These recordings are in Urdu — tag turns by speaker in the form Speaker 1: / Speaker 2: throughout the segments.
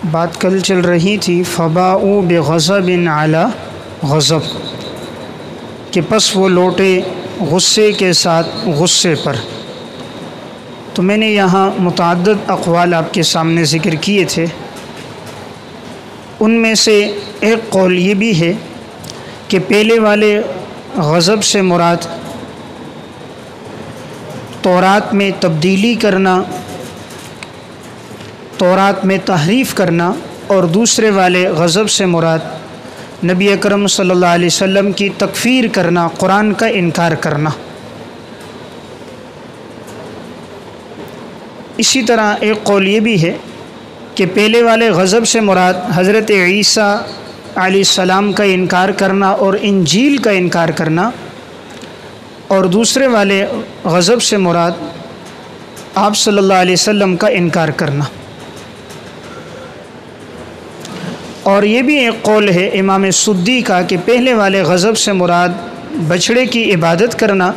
Speaker 1: بات کل چل رہی تھی فباؤ بغضب علی غضب، کہ پس وہ لوٹے غصے کے ساتھ غصے پر۔ تو میں نے یہاں متعدد اقوال آپ کے سامنے ذکر کیے تھے، ان میں سے ایک قول یہ بھی ہے کہ پہلے والے غضب سے مراد تورات میں تبدیلی کرنا، تورات میں تحریف کرنا، اور دوسرے والے غضب سے مراد نبی اکرم صلی اللہ علیہ وسلم کی تکفیر کرنا، قرآن کا انکار کرنا۔ اسی طرح ایک قول یہ بھی ہے کہ پہلے والے غضب سے مراد حضرت عیسیٰ علیہ السلام کا انکار کرنا اور انجیل کا انکار کرنا، اور دوسرے والے غضب سے مراد آپ صلی اللہ علیہ وسلم کا انکار کرنا۔ اور یہ بھی ایک قول ہے امام سدی کا کہ پہلے والے غضب سے مراد بچھڑے کی عبادت کرنا،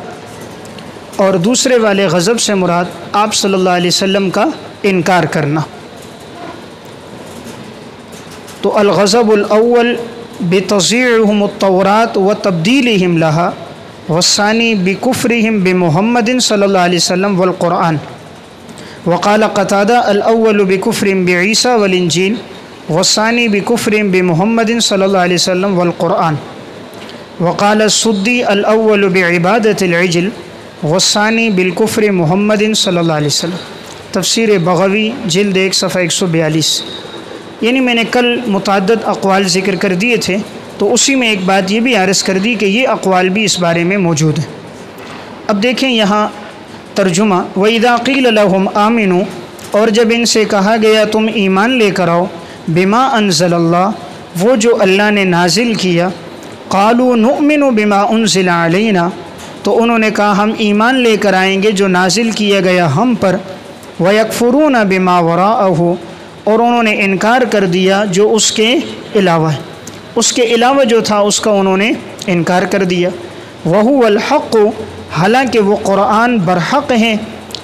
Speaker 1: اور دوسرے والے غضب سے مراد آپ صلی اللہ علیہ وسلم کا انکار کرنا۔ تو الغضب الاول بتضیعهم التوراۃ وتبدیلهم لها، والثانی بکفرهم بمحمد صلی اللہ علیہ وسلم والقرآن۔ وقال قتادہ الاول بکفرهم بعیسیٰ والانجیل، والثانی بکفرهم بمحمد صلی اللہ علیہ وسلم والقرآن۔ وقال السدی الاول بعبادۃ العجل، والثانی بالکفر محمد صلی اللہ علیہ وسلم۔ تفسیر بغوی جلد 1 صفحہ 142۔ یعنی میں نے کل متعدد اقوال ذکر کر دیے تھے، تو اسی میں ایک بات یہ بھی عرض کر دی کہ یہ اقوال بھی اس بارے میں موجود ہیں۔ اب دیکھیں یہاں ترجمہ، وَإِذَا قِيلَ لَهُمْ آمِنُوا، اور جب ان سے کہا گیا تم ایمان لے کر آؤ، بما انزل اللہ، وہ جو اللہ نے نازل کیا، قالوا نؤمن بما انزل علینا، تو انہوں نے کہا ہم ایمان لے کر آئیں گے جو نازل کیا گیا ہم پر، وَيَكْفُرُونَ بِمَا وَرَاءَهُ، اور انہوں نے انکار کر دیا جو اس کے علاوہ ہے، اس کے علاوہ جو تھا اس کا انہوں نے انکار کر دیا۔ وَهُوَ الْحَقُّ، حالانکہ وہ قرآن برحق ہیں،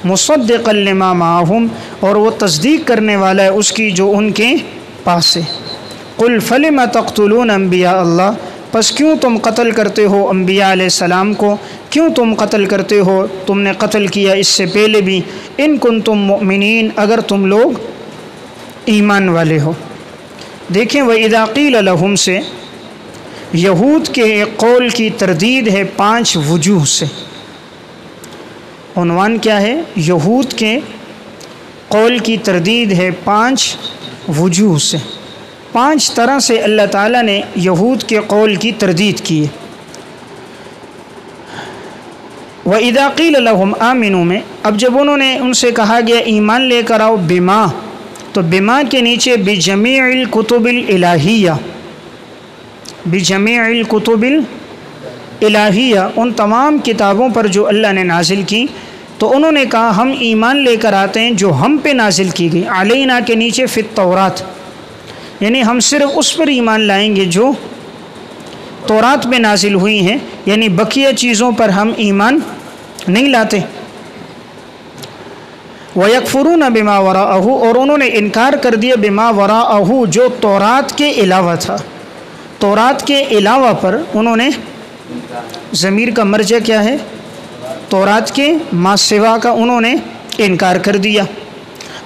Speaker 1: مُصَدِّقًا لِمَا مَعَهُمْ، اور وہ تصدیق کرنے والا ہے اس کی جو ان کے پاس ہے۔ قُلْ فَلِمَ تَقْتُلُونَ أَنْبِيَاءَ اللَّهِ، پس کیوں تم قتل کرتے ہو انبیاء علیہ السلام کو، کیوں تم قتل کرتے ہو، تم نے قتل کیا اس سے پہلے بھی، ان کنتم مؤمنین، اگر تم لوگ ایمان والے ہو۔ دیکھیں وَإِذَا قِيلَ لَهُمْ سے یہود کے ایک قول کی تردید ہے 5 وجوہ سے۔ عنوان کیا ہے؟ یہود کے قول کی تردید ہے 5 وجوہ سے۔ 5 طرح سے اللہ تعالیٰ نے یہود کے قول کی تردید کی ہے۔ وَإِذَا قِيلَ لَهُمْ آمِنُوا میں اب جب انہوں نے ان سے کہا گیا ایمان لے کر آؤ، بما، تو بما کے نیچے بجمیع الکتب الالہیہ، بجمیع الکتب الالہیہ، ان تمام کتابوں پر جو اللہ نے نازل کی، تو انہوں نے کہا ہم ایمان لے کر آتے ہیں جو ہم پہ نازل کی گئی، علینا کے نیچے فی التورات، یعنی ہم صرف اس پر ایمان لائیں گے جو تورات میں نازل ہوئی ہیں، یعنی بقیہ چیزوں پر ہم ایمان نہیں لاتے۔ وَيَكْفُرُونَ بِمَا وَرَاءَهُ، اور انہوں نے انکار کر دیا بما وراءہ، جو تورات کے علاوہ تھا، تورات کے علاوہ پر انہوں نے، ضمیر کا مرجع کیا ہے؟ تورات کے ما سوا کا انہوں نے انکار کر دیا۔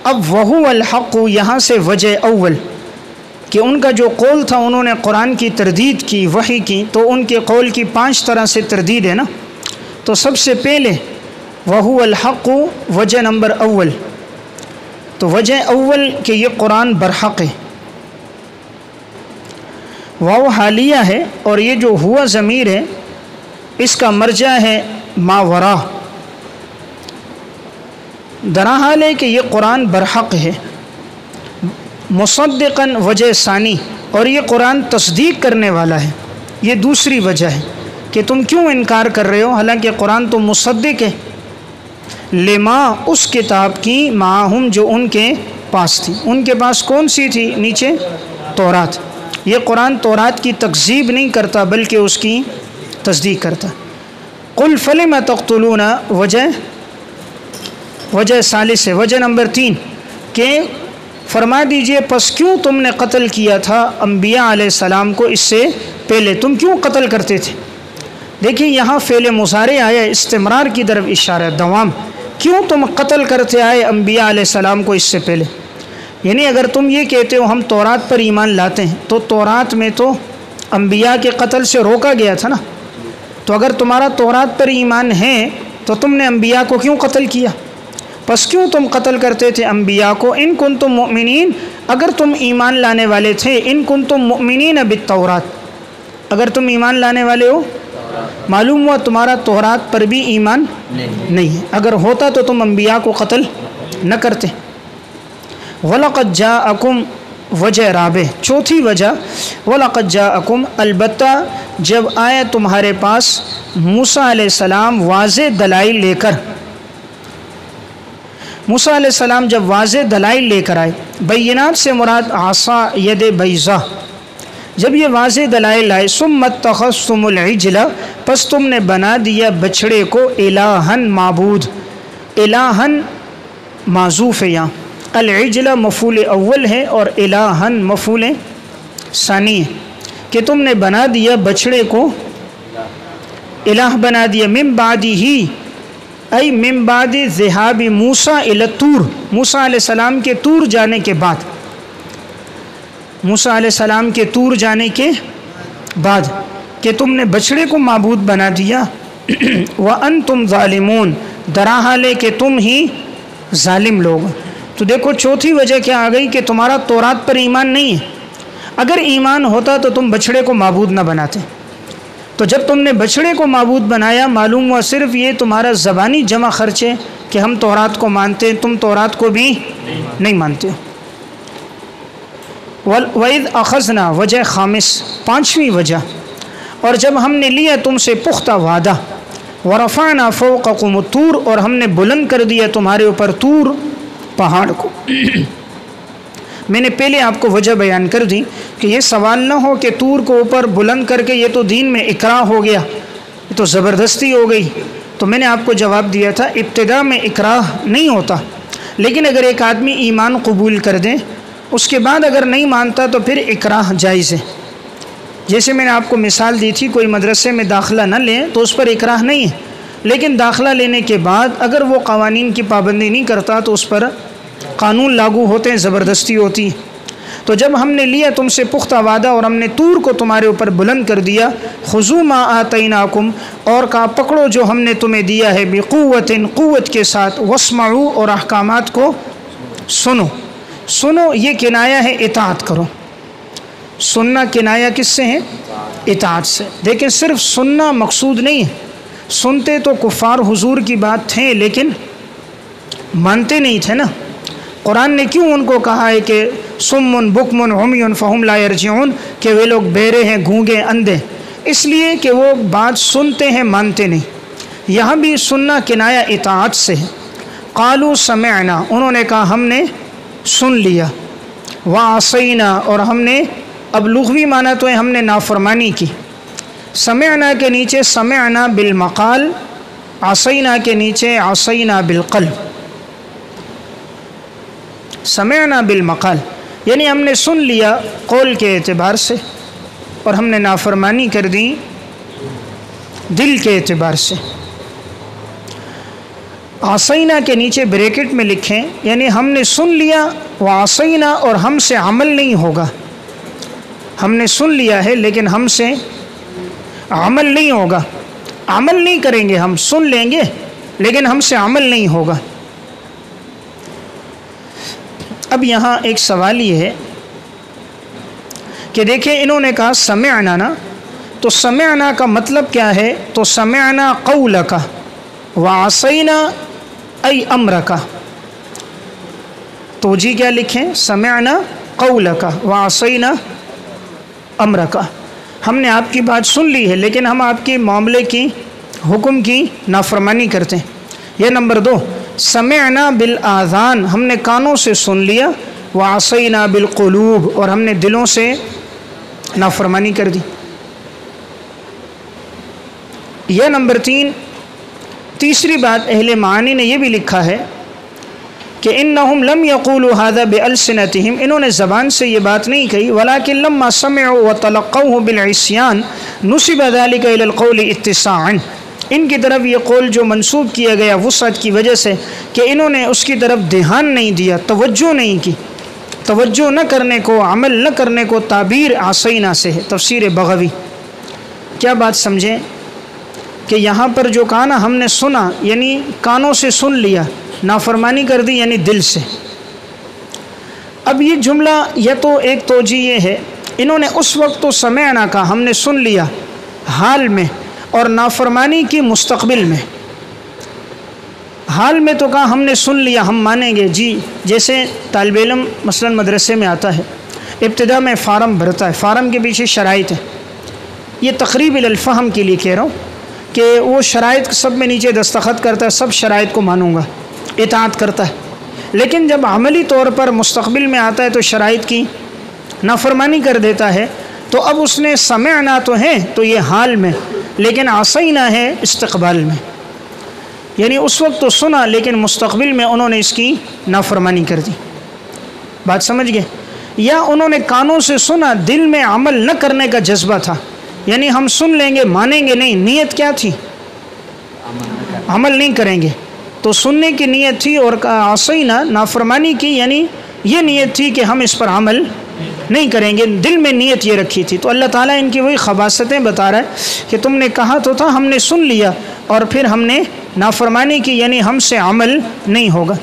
Speaker 1: اب وَهُوَ الْحَقُّ، یہاں سے وجہ اول کہ ان کا جو قول تھا انہوں نے قرآن کی تردید کی، وحی کی، تو ان کے قول کی 5 طرح سے تردید ہے نا۔ تو سب سے پہلے وَهُوَ الْحَقُّ، وجہ نمبر اول، تو وجہ اول کہ یہ قرآن برحق ہے، واو حالیہ ہے، اور یہ جو ہوا ضمیر ہے اس کا مرجع ہے ما ورا، درحال ہے کہ یہ قرآن برحق ہے۔ مصدقاً، وجہ ثانی، اور یہ قرآن تصدیق کرنے والا ہے، یہ دوسری وجہ ہے کہ تم کیوں انکار کر رہے ہو حالانکہ قرآن تو مصدق ہے، لما، اس کتاب کی، معہم، جو ان کے پاس تھی۔ ان کے پاس کون سی تھی؟ نیچے تورات۔ یہ قرآن تورات کی تکذیب نہیں کرتا بلکہ اس کی تصدیق کرتا۔ قل فلم تقتلون، وجہ ثالث ہے، وجہ نمبر 3 کہ فرما دیجئے پس کیوں تم نے قتل کیا تھا انبیاء علیہ السلام کو اس سے پہلے، تم کیوں قتل کرتے تھے؟ دیکھیں یہاں فعل مضارع آیا، استمرار کی طرف اشارہ، دوام، کیوں تم قتل کرتے آئے انبیاء علیہ السلام کو اس سے پہلے؟ یعنی اگر تم یہ کہتے ہو ہم تورات پر ایمان لاتے ہیں تو تورات میں تو انبیاء کے قتل سے روکا گیا تھا نا، تو اگر تمہارا تورات پر ایمان ہے تو تم نے انبیاء کو کیوں قتل کیا؟ پس کیوں تم قتل کرتے تھے انبیاء کو؟ ان کنتم مؤمنین، اگر تم ایمان لانے والے تھے، ان کنتم مؤمنین بالتورات، اگر تم ایمان لانے والے ہو، معلوم ہوا تمہارا تورات پر بھی ایمان نہیں ہے، اگر ہوتا تو تم انبیاء کو قتل نہ کرتے۔ وَلَقَدْ جَاءَكُمْ، وجہ رابع، چوتھی وجہ، وَلَقَدْ جَاءَكُمْ، البتہ جب آئے تمہارے پاس موسیٰ علیہ السلام واضح دلائل لے کر، موسیٰ علیہ السلام جب واضح دلائل لے کر آئے، بینات سے مراد عصا ید بیضا، جب یہ واضح دلائل آئے، ثم اتخذتم العجل، پس تم نے بنا دیا بچڑے کو الہن معبود، الہن معذوف ہے یہاں، العجل مفعول اول ہے اور الہن مفعول ثانی ہے، کہ تم نے بنا دیا بچڑے کو الہ بنا دیا، من بعدہ ای من بعد ذہاب موسیٰ الی الطور، موسیٰ علیہ السلام کے طور جانے کے بعد، موسیٰ علیہ السلام کے طور جانے کے بعد کہ تم نے بچڑے کو معبود بنا دیا، وَأَنْتُمْ ظَالِمُونَ، درا حال ہے کہ تم ہی ظالم لوگ۔ تو دیکھو چوتھی وجہ کیا آ گئی کہ تمہارا تورات پر ایمان نہیں ہے، اگر ایمان ہوتا تو تم بچڑے کو معبود نہ بناتے، تو جب تم نے بچڑے کو معبود بنایا، معلوم ہوا صرف یہ تمہارا زبانی جمع خرچ ہے کہ ہم تورات کو مانتے ہیں، تم تورات کو بھی نہیں مانتے ہو۔ وَإِذْ أَخَذْنَا، وجہ خامس، پانچویں وجہ، اور جب ہم نے لیا تم سے پختہ وعدہ، وَرَفَعْنَا فَوْقَكُمُ الطُّورَ، اور ہم نے بلند کر دیا تمہارے اوپر طور پہاڑ کو۔ میں نے پہلے آپ کو وجہ بیان کر دی کہ یہ سوال نہ ہو کہ طور کو اوپر بلند کر کے یہ تو دین میں اکراہ ہو گیا، یہ تو زبردستی ہو گئی، تو میں نے آپ کو جواب دیا تھا ابتدا میں اکراہ نہیں ہوتا، لیکن اگر ایک آدمی ایمان قبول کر دے اس کے بعد اگر نہیں مانتا تو پھر اکراہ جائز ہے۔ جیسے میں نے آپ کو مثال دی تھی، کوئی مدرسے میں داخلہ نہ لیں تو اس پر اکراہ نہیں ہے، لیکن داخلہ لینے کے بعد اگر وہ قوانین کی پابندی نہیں کرتا تو اس پر قانون لاگو ہوتے ہیں، زبردستی ہوتی ہے۔ تو جب ہم نے لیا تم سے پختہ وعدہ اور ہم نے طور کو تمہارے اوپر بلند کر دیا، خذوا ما آتیناکم، اور کہا پکڑو جو ہم نے تمہیں دیا ہے، بقوت، قوت کے ساتھ، واسمعوا، اور احکامات کو سنو۔ سنو یہ کنایا ہے اطاعت کرو، سننا کنایا کس سے ہے؟ اطاعت سے۔ دیکھیں صرف سننا مقصود نہیں ہے، سنتے تو کفار حضور کی بات تھے لیکن مانتے نہیں تھے نا۔ قرآن نے کیوں ان کو کہا ہے کہ صم بکم عمی فہم لا یرجعون، کہ وہ لوگ بہرے ہیں، گونگے، اندھے، اس لیے کہ وہ بات سنتے ہیں مانتے نہیں۔ یہاں بھی سننا کنایا اطاعت سے ہے۔ قالوا سمعنا، انہوں نے کہا ہم نے سن لیا، وعصینا، اور ہم نے، اب لغوی معنی تو ہے ہم نے نافرمانی کی۔ سمعنا کے نیچے سمعنا بالمقال، عصینا کے نیچے عصینا بالقلب۔ سمعنا بالمقال یعنی ہم نے سن لیا قول کے اعتبار سے، اور ہم نے نافرمانی کر دی دل کے اعتبار سے۔ عصینا کے نیچے بریکٹ میں لکھیں، یعنی ہم نے سن لیا وعصینا، اور ہم سے عمل نہیں ہوگا۔ ہم نے سن لیا ہے لیکن ہم سے عمل نہیں ہوگا، عمل نہیں کریں گے، ہم سن لیں گے لیکن ہم سے عمل نہیں ہوگا۔ اب یہاں ایک سوال یہ ہے کہ دیکھیں انہوں نے کہا سمعنا نا، تو سمعنا کا مطلب کیا ہے؟ تو سمعنا قولک وعصینا ای امرک، توجیہ کیا لکھیں؟ سمعنا قولک وعصینا امرک، ہم نے آپ کی بات سن لی ہے لیکن ہم آپ کے معاملے کی، حکم کی نافرمانی کرتے ہیں۔ یہ نمبر دو، سمعنا بالاذان، ہم نے کانوں سے سن لیا، وعصینا بالقلوب، اور ہم نے دلوں سے نافرمانی کر دی۔ یہ نمبر تین۔ تیسری بات اہل معانی نے یہ بھی لکھا ہے کہ انہم لم یقولوا ھذا بألسنتہم، انہوں نے زبان سے یہ بات نہیں کہی، ولکن لما سمعوا وتلقوه بالعصیان نسب ذلك الى القول اتساعا، ان کی طرف یہ قول جو منسوب کیا گیا وسعت کی وجہ سے کہ انہوں نے اس کی طرف دھیان نہیں دیا، توجہ نہیں کی، توجہ نہ کرنے کو، عمل نہ کرنے کو تعبیر عصینا سے ہے، تفسیر بغوی۔ کیا بات سمجھیں کہ یہاں پر جو کہا نا ہم نے سنا، یعنی کانوں سے سن لیا، نافرمانی کر دی یعنی دل سے۔ اب یہ جملہ یا تو ایک توجیہ یہ ہے، انہوں نے اس وقت تو سمعنا کہا، ہم نے سن لیا حال میں، اور نافرمانی کی مستقبل میں۔ حال میں تو کہا ہم نے سن لیا، ہم مانیں گے جی، جیسے طالب علم مثلا مدرسے میں آتا ہے، ابتدا میں فارم بھرتا ہے، فارم کے پیچھے شرائط ہے، یہ تقریب الفہم کے لیے کہہ رہا ہوں کہ وہ شرائط سب میں نیچے دستخط کرتا ہے، سب شرائط کو مانوں گا، اطاعت کرتا ہے، لیکن جب عملی طور پر مستقبل میں آتا ہے تو شرائط کی نافرمانی کر دیتا ہے، تو اب اس نے سمعنا تو ہے تو یہ حال میں، لیکن عصینا ہے استقبال میں، یعنی اس وقت تو سنا لیکن مستقبل میں انہوں نے اس کی نافرمانی کر دی۔ بات سمجھ گئے؟ یا انہوں نے کانوں سے سنا، دل میں عمل نہ کرنے کا جذبہ تھا، یعنی ہم سن لیں گے مانیں گے نہیں، نیت کیا تھی؟ عمل نہیں کریں گے، تو سننے کی نیت تھی، اور عصینا نافرمانی کی یعنی یہ نیت تھی کہ ہم اس پر عمل نہیں کریں گے، دل میں نیت یہ رکھی تھی۔ تو اللہ تعالیٰ ان کی وہی خباثتیں بتا رہا ہے کہ تم نے کہا تو تھا، ہم نے سن لیا اور پھر ہم نے نافرمانی کی، یعنی ہم سے عمل نہیں ہوگا۔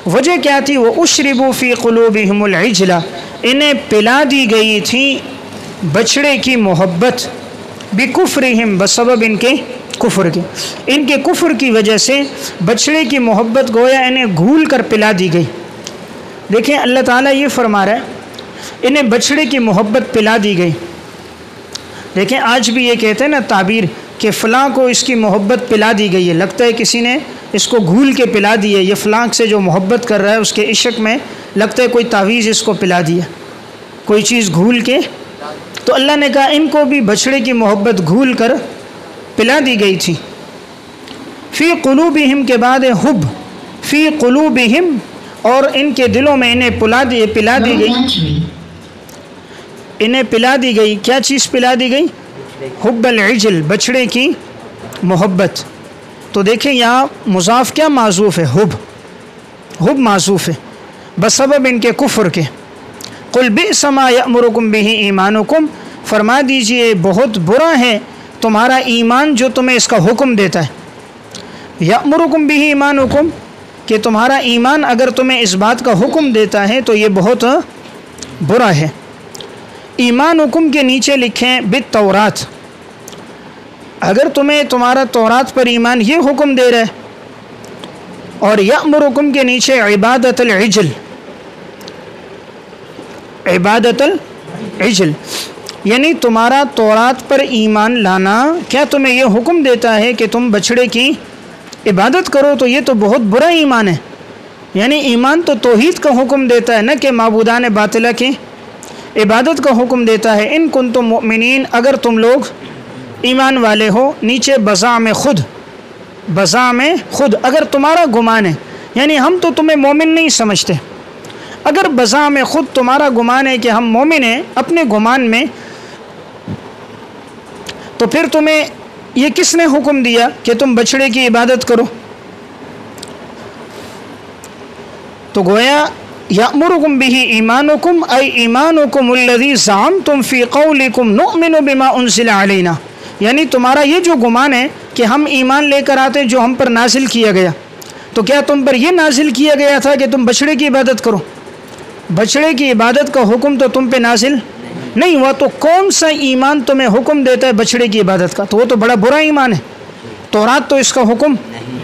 Speaker 1: وجہ کیا تھی؟ وَأُشْرِبُوا فِي قُلُوبِهِمُ الْعِجْلَ، انہیں پلا دی گئی تھی بچڑے کی محبت، بِكُفْرِهِمْ، بسبب ان کے کفر کے، ان کے کفر کی وجہ سے بچڑے کی محبت گویا انہیں گھول کر پلا دی گئی۔ دیکھیں اللہ تعالیٰ یہ فرما رہا ہے انہیں بچڑے کی محبت پلا دی گئی۔ دیکھیں آج بھی یہ کہتے ہیں نا تعبیر کہ فلاں کو اس کی محبت پلا دی گئی ہے، لگتا ہے کسی نے اس کو گھول کے پلا دی ہے، یہ فلاں سے جو محبت کر رہا ہے اس کے عشق میں لگتا ہے کوئی تعویذ اس کو پلا دیا، کوئی چیز گھول کے۔ تو اللہ نے کہا ان کو بھی بچڑے کی محبت گھول کر پلا دی گئی تھی۔ فی قلوبہم کے بعد حب، فی قلوبہم، اور ان کے دلوں میں انہیں پلا دی گئی، انہیں پلا دی گئی کیا چیز پلا دی گئی؟ حب العجل، بچڑے کی محبت۔ تو دیکھیں یہاں مضاف کیا معذوف ہے؟ حب معذوف ہے بسبب ان کے کفر کے۔ قل بئس ما یأمرکم بہ ایمانکم، فرما دیجئے بہت برا ہے تمہارا ایمان جو تمہیں اس کا حکم دیتا ہے۔ یأمرکم بہ ایمانکم، کہ تمہارا ایمان اگر تمہیں اس بات کا حکم دیتا ہے تو یہ بہت برا ہے۔ ایمان حکم کے نیچے لکھیں بالتورات، اگر تمہیں تمہارا تورات پر ایمان یہ حکم دے رہا ہے، اور یأمرکم کے نیچے عبادت العجل، عبادت العجل یعنی تمہارا تورات پر ایمان لانا کیا تمہیں یہ حکم دیتا ہے کہ تم بچڑے کی عبادت کرو، تو یہ تو بہت برا ایمان ہے۔ یعنی ایمان تو توحید کا حکم دیتا ہے، نہ کہ معبودان باطلہ کی عبادت کا حکم دیتا ہے۔ ان کنتم مؤمنین، اگر تم لوگ ایمان والے ہو، نیچے بزعم خود، بزعم خود، اگر تمہارا گمان ہے، یعنی ہم تو تمہیں مومن نہیں سمجھتے، اگر بزعم خود تمہارا گمان ہے کہ ہم مومن ہیں اپنے گمان میں، تو پھر تمہیں یہ کس نے حکم دیا کہ تم بچڑے کی عبادت کرو؟ تو گویا یأمرکم بہ ایمانکم ای ایمانکم الذی زعمتم فی قولکم نؤمن بما انزل علینا، یعنی تمہارا یہ جو گمان ہے کہ ہم ایمان لے کر آتے جو ہم پر نازل کیا گیا، تو کیا تم پر یہ نازل کیا گیا تھا کہ تم بچڑے کی عبادت کرو؟ بچڑے کی عبادت کا حکم تو تم پہ نازل نہیں ہوا، تو کون سا ایمان تمہیں حکم دیتا ہے بچڑے کی عبادت کا؟ تو وہ تو بڑا برا ایمان ہے، تورات تو اس کا حکم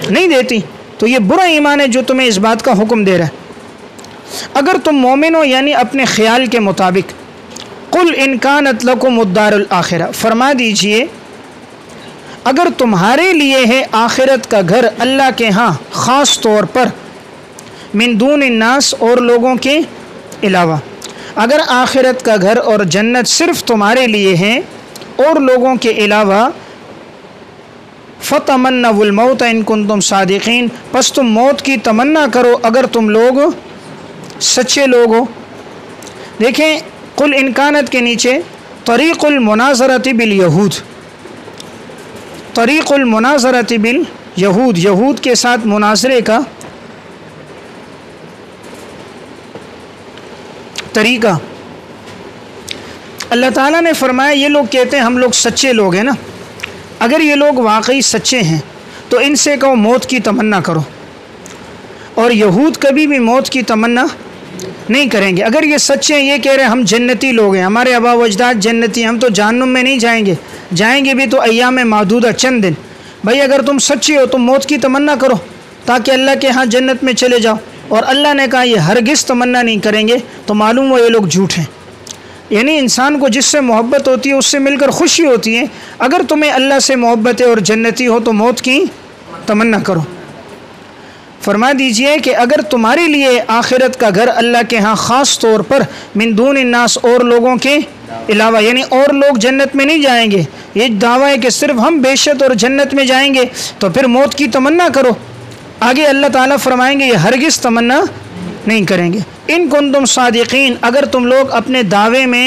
Speaker 1: نہیں دیتی، تو یہ برا ایمان ہے جو تمہیں اس بات کا حکم دے رہا ہے۔ اگر تم مومن ہو یعنی اپنے خیال کے مطابق، قل ان کانت لکم الدار الآخرہ، فرما دیجئے اگر تمہارے لیے ہے آخرت کا گھر اللہ کے ہاں خاص طور پر، من دون الناس، اور لوگوں کے علاوہ، اگر آخرت کا گھر اور جنت صرف تمہارے لیے ہیں اور لوگوں کے علاوہ، فتمنوا الموت ان کنتم صادقین، پس تم موت کی تمنا کرو اگر تم لوگ سچے لوگ ہو۔ دیکھیں قل ان کانت کے نیچے طریق المناظرۃ بالیہود، طریق المناظرۃ بالیہود، یہود کے ساتھ مناظرے کا طریقہ۔ اللہ تعالیٰ نے فرمایا یہ لوگ کہتے ہیں ہم لوگ سچے لوگ ہیں نا، اگر یہ لوگ واقعی سچے ہیں تو ان سے کہو موت کی تمنا کرو، اور یہود کبھی بھی موت کی تمنا نہیں کریں گے۔ اگر یہ سچے ہیں، یہ کہہ رہے ہیں ہم جنتی لوگ ہیں، ہمارے آبا و اجداد جنتی ہیں، ہم تو جہنم میں نہیں جائیں گے، جائیں گے بھی تو ایام معدودہ چند دن۔ بھائی اگر تم سچے ہو تم موت کی تمنا کرو تاکہ اللہ کے ہاں جنت میں چلے جاؤ، اور اللہ نے کہا یہ ہرگز تمنا نہیں کریں گے، تو معلوم ہوا یہ لوگ جھوٹ ہیں۔ یعنی انسان کو جس سے محبت ہوتی ہے اس سے مل کر خوشی ہوتی ہے، اگر تمہیں اللہ سے محبت ہے اور جنتی ہو تو موت کی تمنا کرو۔ فرما دیجئے کہ اگر تمہارے لیے آخرت کا گھر اللہ کے ہاں خاص طور پر من دون الناس، اور لوگوں کے علاوہ، یعنی اور لوگ جنت میں نہیں جائیں گے، یہ دعویٰ ہے کہ صرف ہم بہشت اور جنت میں جائیں گے، تو پھر موت کی تمنا کرو۔ آگے اللہ تعالیٰ فرمائیں گے یہ ہرگز تمنا نہیں کریں گے۔ ان کنتم صادقین، اگر تم لوگ اپنے دعوے میں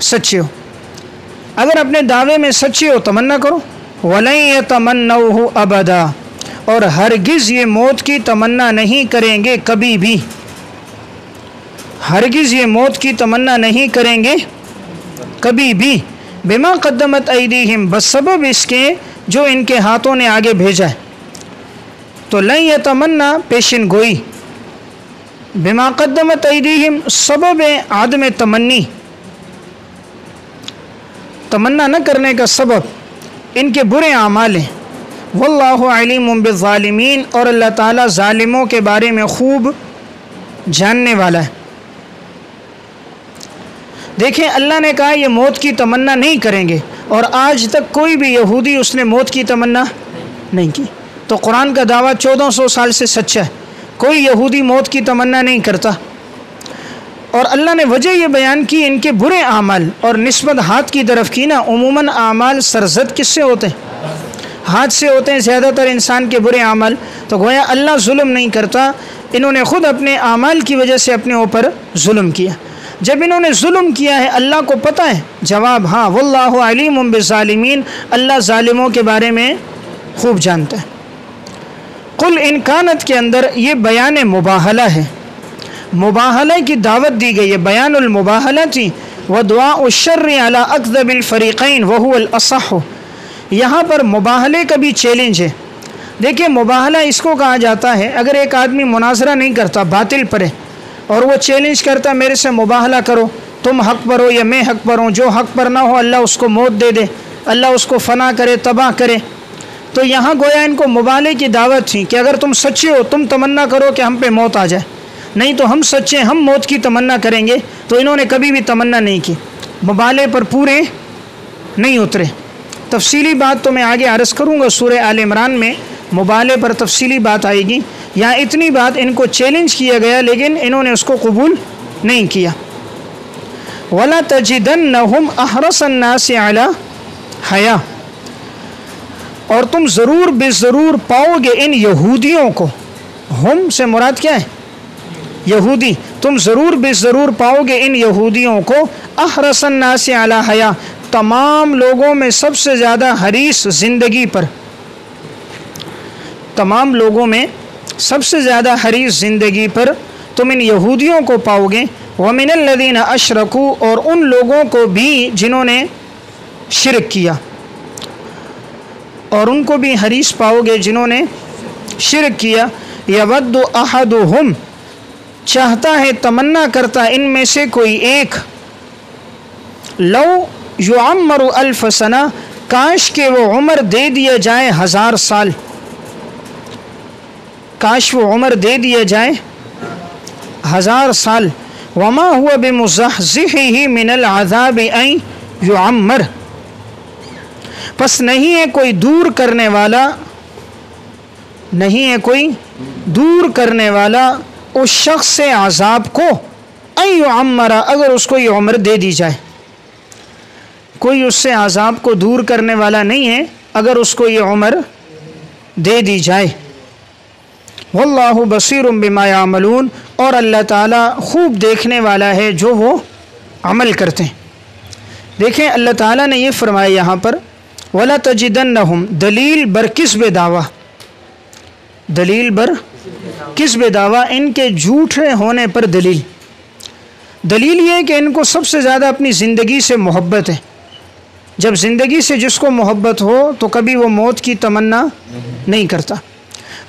Speaker 1: سچے ہو، اگر اپنے دعوے میں سچے ہو تمنا کرو۔ وَلَن يَتَمَنَّوْهُ أَبَدًا، اور ہرگز یہ موت کی تمنا نہیں کریں گے کبھی بھی، ہرگز یہ موت کی تمنا نہیں کریں گے کبھی بھی۔ بما قدمت ایدیہم، بسبب اس کے جو ان کے ہاتھوں نے آگے بھیجا ہے۔ تو لن یتمنا پیشن گوئی، بما قدمت ایدیہم سبب عدم تمنی، تمنا نہ کرنے کا سبب ان کے برے اعمال ہیں۔ واللہ علیم بالظالمین، اور اللہ تعالیٰ ظالموں کے بارے میں خوب جاننے والا ہے۔ دیکھیں اللہ نے کہا یہ موت کی تمنا نہیں کریں گے، اور آج تک کوئی بھی یہودی اس نے موت کی تمنا نہیں کی۔ تو قرآن کا دعویٰ 1400 سال سے سچا ہے، کوئی یہودی موت کی تمنا نہیں کرتا۔ اور اللہ نے وجہ یہ بیان کی ان کے برے اعمال، اور نسبت ہاتھ کی طرف کی نا، عموماً اعمال سرزد کس سے ہوتے ہیں؟ ہاتھ سے ہوتے ہیں زیادہ تر انسان کے برے اعمال۔ تو گویا اللہ ظلم نہیں کرتا، انہوں نے خود اپنے اعمال کی وجہ سے اپنے اوپر ظلم کیا۔ جب انہوں نے ظلم کیا ہے اللہ کو پتہ ہے، جواب ہاں، واللہ علیم بالظالمین، اللہ ظالموں کے بارے میں خوب جانتا ہے۔ قل ان کانت کے اندر یہ بیان مباہلہ ہے، مباہلہ کی دعوت دی گئی ہے، بیان المباہلہ تھی۔ ودعاء الشر علی اکذب الفریقین وہو الاصح، یہاں پر مباہلے کا بھی چیلنج ہے۔ دیکھیں مباہلہ اس کو کہا جاتا ہے اگر ایک آدمی مناظرہ نہیں کرتا، باطل پر ہے، اور وہ چیلنج کرتا میرے سے مباہلہ کرو، تم حق پر ہو یا میں حق پر ہوں، جو حق پر نہ ہو اللہ اس کو موت دے دے، اللہ اس کو فنا کرے، تباہ کرے۔ تو یہاں گویا ان کو مبالغے کی دعوت تھی کہ اگر تم سچے ہو تم تمنا کرو کہ ہم پہ موت آ جائے، نہیں تو ہم سچے ہم موت کی تمنا کریں گے۔ تو انہوں نے کبھی بھی تمنا نہیں کی، مبالغے پر پورے نہیں اترے۔ تفصیلی بات تو میں آگے عرض کروں گا، سورہ آل عمران میں مبالغے پر تفصیلی بات آئے گی۔ یہاں اتنی بات ان کو چیلنج کیا گیا لیکن انہوں نے اس کو قبول نہیں کیا۔ وَلَا تَجِدَنَّهُمْ أَحْرَصَ النَّاسِ عَلَى حَيَاةٍ، اور تم ضرور بے ضرور پاؤ گے ان یہودیوں کو، ہم سے مراد کیا ہے؟ یہودی، تم ضرور بے ضرور پاؤ گے ان یہودیوں کو احرص الناس علی حیاء، تمام لوگوں میں سب سے زیادہ حریص زندگی پر، تمام لوگوں میں سب سے زیادہ حریص زندگی پر تم ان یہودیوں کو پاؤ گے۔ وَمِنَ الَّذِينَ أَشْرَكُوا، اور ان لوگوں کو بھی جنہوں نے شرک کیا، اور ان کو بھی حریص پاؤ گے جنہوں نے شرک کیا۔ یود احدہم، چاہتا ہے تمنا کرتا ان میں سے کوئی ایک، لو یعمر الف سنہ، کاش کہ وہ عمر دے دیا جائے 1000 سال، کاش وہ عمر دے دیا جائے 1000 سال۔ وما هو بمزحزحه من العذاب ان یعمر، پس نہیں ہے کوئی دور کرنے والا، نہیں ہے کوئی دور کرنے والا اس شخص سے عذاب کو، ان یعمر، اگر اس کو یہ عمر دے دی جائے، کوئی اس سے عذاب کو دور کرنے والا نہیں ہے اگر اس کو یہ عمر دے دی جائے۔ واللہ بصیر بما یعملون، اور اللہ تعالیٰ خوب دیکھنے والا ہے جو وہ عمل کرتے ہیں۔ دیکھیں اللہ تعالیٰ نے یہ فرمایا یہاں پر وَلَتَجِدَنَّهُمْ، دلیل بر کسب دعویٰ، دلیل بر کسب دعویٰ، ان کے جھوٹے ہونے پر دلیل یہ ہے کہ ان کو سب سے زیادہ اپنی زندگی سے محبت ہے۔ جب زندگی سے جس کو محبت ہو تو کبھی وہ موت کی تمنا نہیں کرتا۔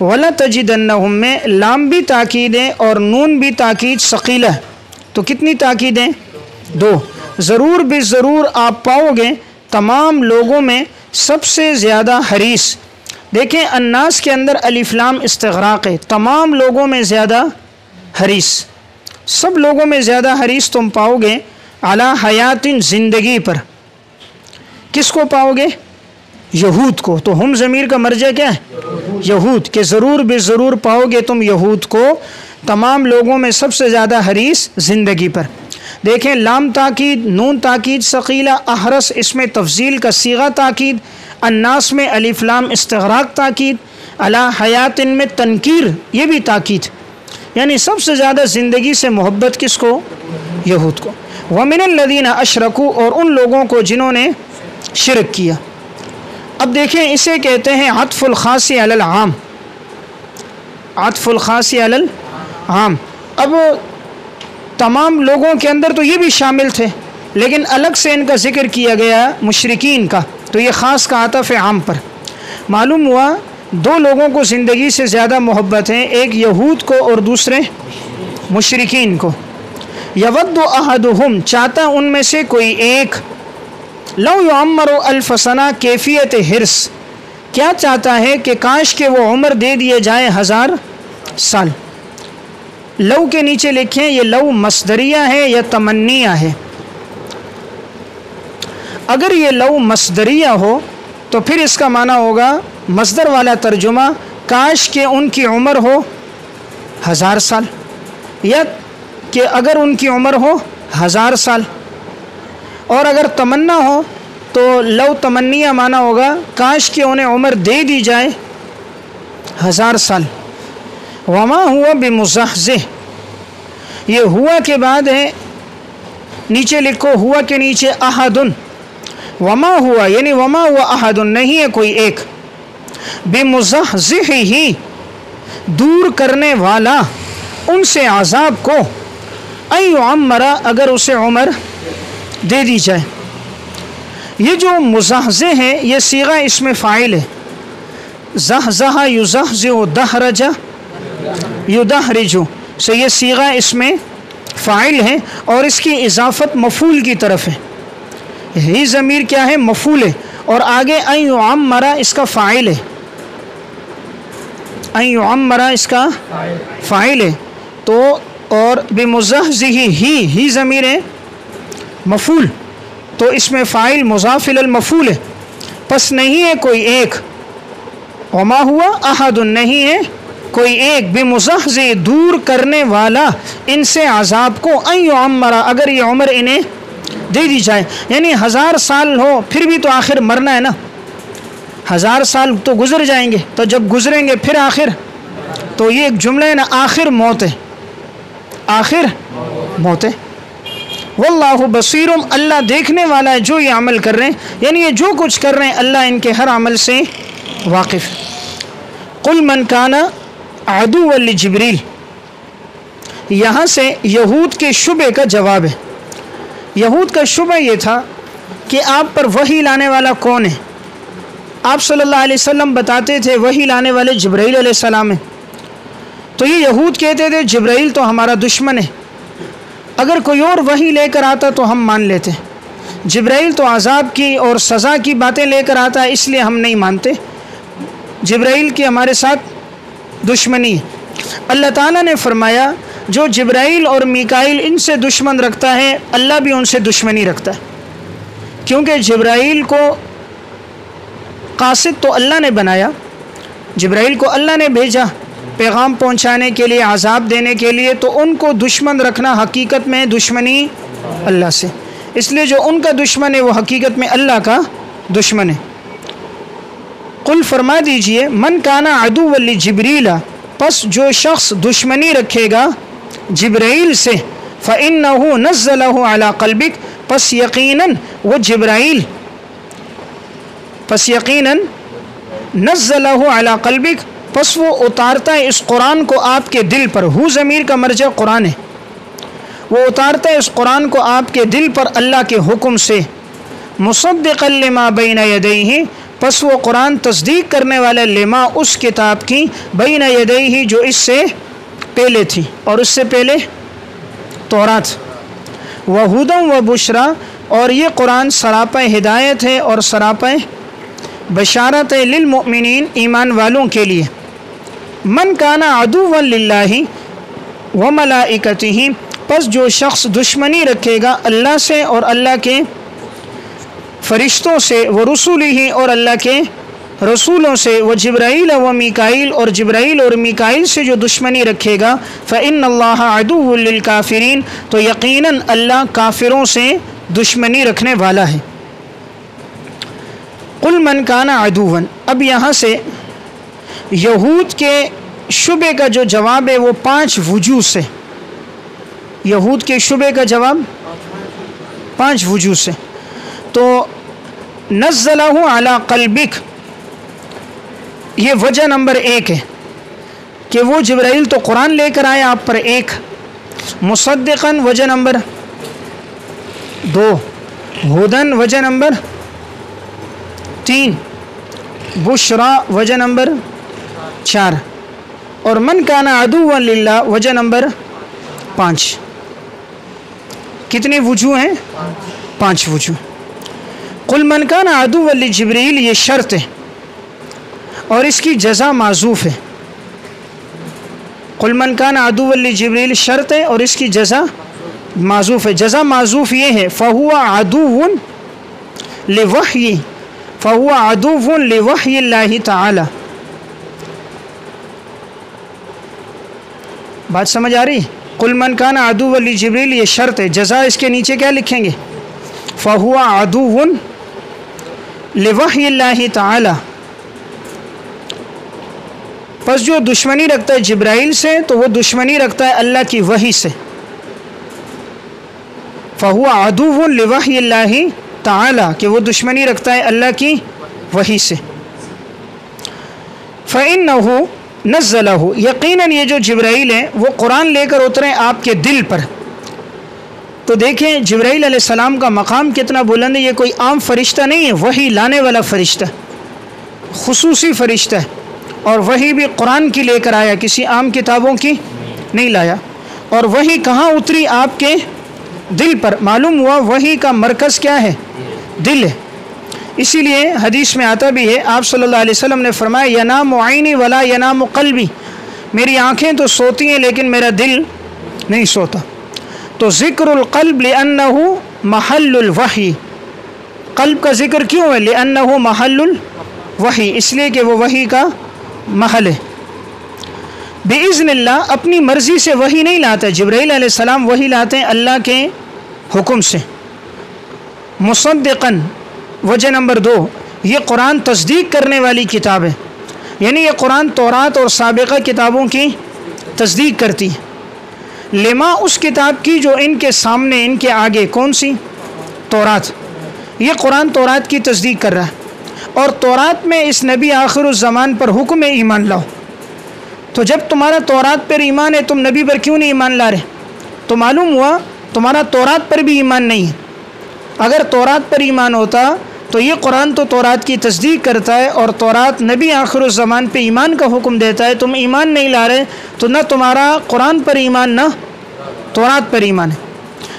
Speaker 1: وَلَتَجِدَنَّهُمْ میں لام بھی تاکید ہے اور نون بھی تاکید ثقیلہ ہے، تو کتنی تاکیدیں؟ 2۔ ضرور بھی ضرور آپ پاؤ گے تمام لوگوں میں سب سے زیادہ حریص۔ دیکھیں الناس کے اندر الف لام استغراق ہے، تمام لوگوں میں زیادہ حریص، سب لوگوں میں زیادہ حریص تم پاؤ گے علی حیات، زندگی پر۔ کس کو پاؤ گے؟ یہود کو۔ تو ہم ضمیر کا مرجع کیا ہے؟ یہود، کہ ضرور بے ضرور پاؤ گے تم یہود کو تمام لوگوں میں سب سے زیادہ حریص زندگی پر۔ دیکھیں لام تاکید، نون تاکید ثقیلہ، احرس اس میں تفضیل کا صیغہ تاکید، الناس میں الف لام استغراق تاکید، علی حیات میں تنکیر یہ بھی تاکید، یعنی سب سے زیادہ زندگی سے محبت کس کو؟ یہود کو۔ وَمِنَ الَّذِينَ أَشْرَكُوا، اور ان لوگوں کو جنہوں نے شرک کیا۔ اب دیکھیں اسے کہتے ہیں عطف الخاص علی العام، عطف الخاص علی العام۔ اب تمام لوگوں کے اندر تو یہ بھی شامل تھے، لیکن الگ سے ان کا ذکر کیا گیا مشرکین کا، تو یہ خاص کا عطف عام پر۔ معلوم ہوا 2 لوگوں کو زندگی سے زیادہ محبت ہے، ایک یہود کو اور دوسرے مشرکین کو۔ یود احدہم، چاہتا ان میں سے کوئی ایک، لو یعمر الف سنہ، کیفیت حرص، کیا چاہتا ہے کہ کاش کہ وہ عمر دے دیے جائے 1000 سال۔ لو کے نیچے لکھیں یہ لو مصدریہ ہے یا تمنیہ ہے۔ اگر یہ لو مصدریہ ہو تو پھر اس کا معنی ہوگا مصدر والا ترجمہ، کاش کہ ان کی عمر ہو 1000 سال، یا کہ اگر ان کی عمر ہو 1000 سال۔ اور اگر تمنا ہو تو لو تمنیہ معنی ہوگا کاش کہ انہیں عمر دے دی جائے 1000 سال۔ وما ہوا بمزحزح، یہ ہوا کے بعد ہے، نیچے لکھو ہوا کے نیچے احدن، وما ہوا یعنی وما ہوا احدن، نہیں ہے کوئی ایک، بمزحزح ہی، دور کرنے والا ان سے عذاب کو، ان یعمر، اگر اسے عمر دے دی جائے۔ یہ جو مزحزح ہے یہ صیغہ اسم فاعل ہے، زحزح یزحزح دحرج یدحرج، سے یہ صیغہ اسم فاعل ہے اور اس کی اضافت مفعول کی طرف ہے۔ ہی ضمیر کیا ہے؟ مفعول ہے، اور آگے ان یعمر اس کا فاعل ہے، ان یعمر اس کا فاعل ہے، تو اور بمزحزح ہی ضمیر ہے مفعول، تو اس میں فاعل مضاف الی المفعول ہے، پس نہیں ہے کوئی ایک، وما ہوا احد، نہیں ہے کوئی ایک، بمزحزح دور کرنے والا ان سے عذاب کو، ان یعمر اگر یہ عمر انہیں دے دی جائے، یعنی 1000 سال ہو پھر بھی تو آخر مرنا ہے نا، 1000 سال تو گزر جائیں گے، تو جب گزریں گے پھر آخر، تو یہ ایک جملہ ہے نا، آخر موت ہے، آخر موت ہے۔ واللہ بصیر، اللہ دیکھنے والا ہے جو یہ عمل کر رہے ہیں، یعنی یہ جو کچھ کر رہے ہیں اللہ ان کے ہر عمل سے واقف ہے۔ قل من کان عدوا لجبریل، یہاں سے یہود کے شبہ کا جواب ہے۔ یہود کا شبہ یہ تھا کہ آپ پر وحی لانے والا کون ہے؟ آپ صلی اللہ علیہ وسلم بتاتے تھے وحی لانے والے جبرائیل علیہ السلام ہیں، تو یہ یہود کہتے تھے جبرائیل تو ہمارا دشمن ہے، اگر کوئی اور وحی لے کر آتا تو ہم مان لیتے، جبرائیل تو عذاب کی اور سزا کی باتیں لے کر آتا ہے اس لیے ہم نہیں مانتے، جبرائیل کی ہمارے ساتھ دشمنی ہے۔ اللہ تعالیٰ نے فرمایا جو جبرائیل اور میکائیل ان سے دشمن رکھتا ہے اللہ بھی ان سے دشمنی رکھتا ہے، کیونکہ جبرائیل کو قاصد تو اللہ نے بنایا، جبرائیل کو اللہ نے بھیجا پیغام پہنچانے کے لیے، عذاب دینے کے لیے، تو ان کو دشمن رکھنا حقیقت میں دشمنی اللہ سے، اس لیے جو ان کا دشمن ہے وہ حقیقت میں اللہ کا دشمن ہے۔ قل فرما دیجئے من کانا عدو لجبریل، پس جو شخص دشمنی رکھے گا جبرائیل سے، فإنہ نزلہ علی قلبک، پس یقیناً نزلہ علی قلبک، پس وہ اتارتا ہے اس قرآن کو آپ کے دل پر. ہو ضمیر کا مرجع قرآن ہے. وہ اتارتا ہے اس قرآن کو آپ کے دل پر اللہ کے حکم سے. مصدقا لما بین یدیہ، پس وہ قرآن تصدیق کرنے والا لما اس کتاب کی، بین یدیہ جو اس سے پہلے تھی، اور اس سے پہلے تورات. وہدی وبشریٰ، اور یہ قرآن سراپا ہدایت ہے اور سراپا بشارت ہے، للمؤمنین ایمان والوں کے لیے. من کانا عدوا للہ وملائکتہ، پس جو شخص دشمنی رکھے گا اللہ سے اور اللہ کے فرشتوں سے، ورسولہ اور اللہ کے رسولوں سے، وجبرائیل ومیکائیل اور جبرائیل اور میکائیل سے جو دشمنی رکھے گا، فإن اللہ عدو للکافرین، تو یقیناً اللہ کافروں سے دشمنی رکھنے والا ہے. قل من کان عدوا، اب یہاں سے یہود کے شبے کا جو جواب ہے وہ 5 وجوہ سے، یہود کے شبے کا جواب 5 وجوہ سے. تو نزلہ علی قلبک، یہ وجہ نمبر 1 ہے کہ وہ جبرائیل تو قرآن لے کر آیا آپ پر. 1 مصدقاً، وجہ نمبر 2 ہدن، وجہ نمبر 3 بشرا، وجہ نمبر 4 اور من کانا عدوا للہ، وجہ نمبر 5. کتنی وجوہ ہیں؟ 5 وجوہ. قل من کان عدوا لجبریل، یہ شرط ہے اور اس کی جزا معذوف ہے. قل من کان عدوا لجبریل شرط ہے اور اس کی جزا معذوف ہے. جزا معذوف یہ ہے فہو عدو لوحی، فہو عدو لوحی اللہ تعالی. بات سمجھ آ رہی؟ قل من کان عدوا لجبریل یہ شرط ہے، جزا اس کے نیچے کیا لکھیں گے؟ فہو عدو لوحی اللہ تعالی. پس جو دشمنی رکھتا ہے جبرائیل سے تو وہ دشمنی رکھتا ہے اللہ کی وحی سے. فہو عدو لوحی اللہ تعالی، کہ وہ دشمنی رکھتا ہے اللہ کی وحی سے. فإنہ نزلہ، یقیناً یہ جو جبرائیل ہیں وہ قرآن لے کر اترے آپ کے دل پر. تو دیکھیں جبرائیل علیہ السلام کا مقام کتنا بلند ہے. یہ کوئی عام فرشتہ نہیں ہے، وحی لانے والا فرشتہ، خصوصی فرشتہ ہے. اور وحی بھی قرآن کی لے کر آیا، کسی عام کتابوں کی نہیں لایا. اور وحی کہاں اتری؟ آپ کے دل پر. معلوم ہوا وحی کا مرکز کیا ہے؟ دل ہے. اسی لیے حدیث میں آتا بھی ہے، آپ صلی اللہ علیہ وسلم نے فرمایا ینام عینی ولا ینام قلبی، میری آنکھیں تو سوتی ہیں لیکن میرا دل نہیں سوتا. تو ذکر القلب لأنہ محل الوحی، قلب کا ذکر کیوں ہے؟ لأنہ محل الوحی، اس لیے کہ وہ وحی کا محل ہے. بإذن اللہ، اپنی مرضی سے وحی نہیں لاتا. جبرائیل علیہ السلام وحی لاتے ہیں اللہ کے حکم سے. مصدقاً، وجہ نمبر 2، یہ قرآن تصدیق کرنے والی کتاب ہے، یعنی یہ قرآن تورات اور سابقہ کتابوں کی تصدیق کرتی ہے. لما اس کتاب کی جو ان کے سامنے، ان کے آگے، کون سی؟ تورات. یہ قرآن تورات کی تصدیق کر رہا ہے. اور تورات میں اس نبی آخر الزمان پر حکم ایمان لاؤ. تو جب تمہارا تورات پر ایمان ہے تم نبی پر کیوں نہیں ایمان لا رہے؟ تو معلوم ہوا تمہارا تورات پر بھی ایمان نہیں ہے. اگر تورات پر ایمان ہوتا تو یہ قرآن تو تورات کی تصدیق کرتا ہے اور تورات نبی آخر الزمان پہ ایمان کا حکم دیتا ہے. تم ایمان نہیں لا رہے تو نہ تمہارا قرآن پر ایمان نہ تورات پر ایمان ہے.